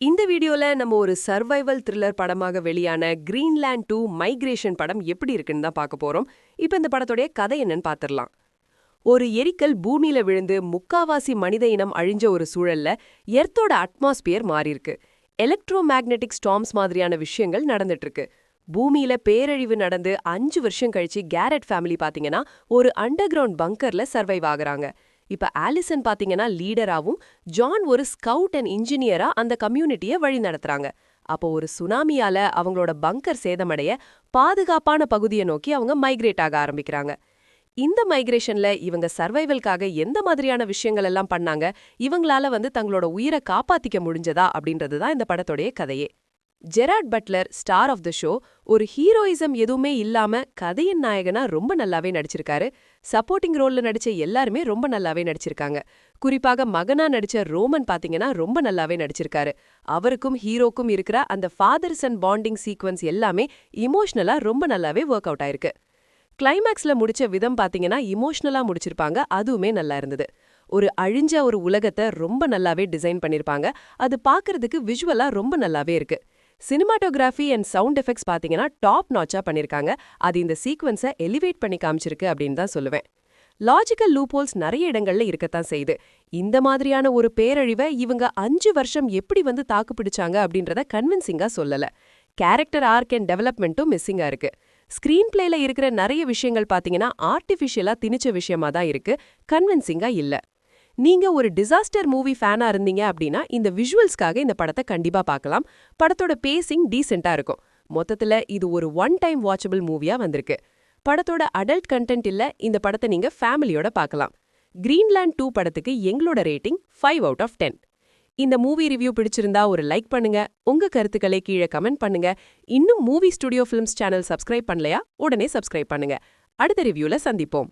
இந்த வீடியோல நம்ம ஒரு சர்வைவல் த்ரில்லர் படமாக வெளியான கிரீன்லேண்ட் 2 மைக்ரேஷன் படம் எப்படி இருக்குன்னு தான் பார்க்க போறோம். இப்போ இந்த படத்தோடைய கதை என்னன்னு பார்த்துடலாம். ஒரு எரிக்கல் பூமியில விழுந்து முக்காவாசி மனித இனம் அழிஞ்ச ஒரு சூழல்ல எர்த்தோட அட்மாஸ்பியர் மாறியிருக்கு. எலக்ட்ரோ மேக்னெட்டிக் ஸ்டார்ம்ஸ் மாதிரியான விஷயங்கள் நடந்துட்டு இருக்கு. பூமியில பேரழிவு நடந்து 5 வருஷம் கழிச்சு கேரட் ஃபேமிலி பாத்தீங்கன்னா ஒரு அண்டர் கிரவுண்ட் பங்கர்ல சர்வைவ் ஆகுறாங்க. இப்ப ஆலிசன் பாத்தீங்கன்னா லீடராவும் ஜான் ஒரு ஸ்கவுட் அண்ட் இன்ஜினியரா அந்த கம்யூனிட்டியை வழி நடத்துறாங்க. அப்போ ஒரு சுனாமியால அவங்களோட பங்கர் சேதமடைய பாதுகாப்பான பகுதியை நோக்கி அவங்க மைக்ரேட் ஆக ஆரம்பிக்கிறாங்க. இந்த மைக்ரேஷன்ல இவங்க சர்வைவல்காக எந்த மாதிரியான விஷயங்கள் எல்லாம் பண்ணாங்க, இவங்களால தங்களோட உயிரை காப்பாத்திக்க முடிஞ்சதா அப்படின்றதுதான் இந்த படத்தோடைய கதையே. Gerard Butler, star of the show, ஒரு ஹீரோயிசம் எதுவுமே இல்லாம கதையின் நாயகனா ரொம்ப நல்லாவே நடிச்சிருக்காரு. சப்போர்ட்டிங் ரோல்ல நடிச்ச எல்லாருமே ரொம்ப நல்லாவே நடிச்சிருக்காங்க. குறிப்பாக மகனா நடிச்ச ரோமன் பாத்தீங்கன்னா ரொம்ப நல்லாவே நடிச்சிருக்காரு. அவருக்கும் ஹீரோக்கும் இருக்கிற அந்த ஃபாதர் சன் பாண்டிங் சீக்வன்ஸ் எல்லாமே இமோஷனலா ரொம்ப நல்லாவே ஒர்க் அவுட் ஆயிருக்கு. கிளைமேக்ஸ்ல முடிச்ச விதம் பாத்தீங்கன்னா இமோஷனலா முடிச்சிருப்பாங்க, அதுவுமே நல்லா இருந்தது. ஒரு அழிஞ்ச ஒரு உலகத்தை ரொம்ப நல்லாவே டிசைன் பண்ணிருப்பாங்க. அது பாக்குறதுக்கு விஷுவலா ரொம்ப நல்லாவே இருக்கு. சினிமாட்டோகிராஃபி அண்ட் சவுண்ட் எஃபெக்ட்ஸ் பாத்தீங்கன்னா டாப் நாச்சா பண்ணிருக்காங்க. அது இந்த சீக்வன்ஸை எலிவேட் பண்ணி காமிச்சிருக்கு அப்படின்னு தான் சொல்லுவேன். லாஜிக்கல் லூப்ஹோல்ஸ் நிறைய இடங்கள்ல இருக்கத்தான் செய்யுது. இந்த மாதிரியான ஒரு பேரழிவை இவங்க 5 வருஷம் எப்படி தாக்கு பிடிச்சாங்க அப்படின்றத கன்வின்சிங்கா சொல்லல. கேரக்டர் ஆர்க் அண்ட் டெவலப்மெண்ட்டும் மிஸ்ஸிங்கா இருக்கு. ஸ்கிரீன் பிளேல இருக்கிற நிறைய விஷயங்கள் பாத்தீங்கன்னா ஆர்டிஃபிஷியலா திணிச்ச விஷயமா தான் இருக்கு, கன்வின்சிங்கா இல்ல. நீங்க ஒரு டிசாஸ்டர் மூவி ஃபேனா இருந்தீங்க அப்படின்னா இந்த விஷுவல்ஸ்க்காக இந்த படத்தை கண்டிப்பா பார்க்கலாம். படத்தோட பேசிங் டீசென்ட்டா இருக்கும். மொத்தத்துல இது ஒரு ஒன் டைம் வாட்சபிள் மூவியா வந்திருக்கு. படத்தோட அடல்ட் கண்டென்ட் இல்ல, இந்த படத்தை நீங்க ஃபேமிலியோட பார்க்கலாம். கிரீன்லேண்ட் 2 படத்துக்கு எங்களோட ரேட்டிங் 5 out of 10. இந்த மூவி ரிவ்யூ பிடிச்சிருந்தா ஒரு லைக் பண்ணுங்க, உங்க கருத்துக்களை கீழே கமெண்ட் பண்ணுங்க. இன்னும் movie studio films channel subscribe பண்ணலையா? உடனே சப்ஸ்கிரைப் பண்ணுங்க. அடுத்த ரிவ்யூல சந்திப்போம்.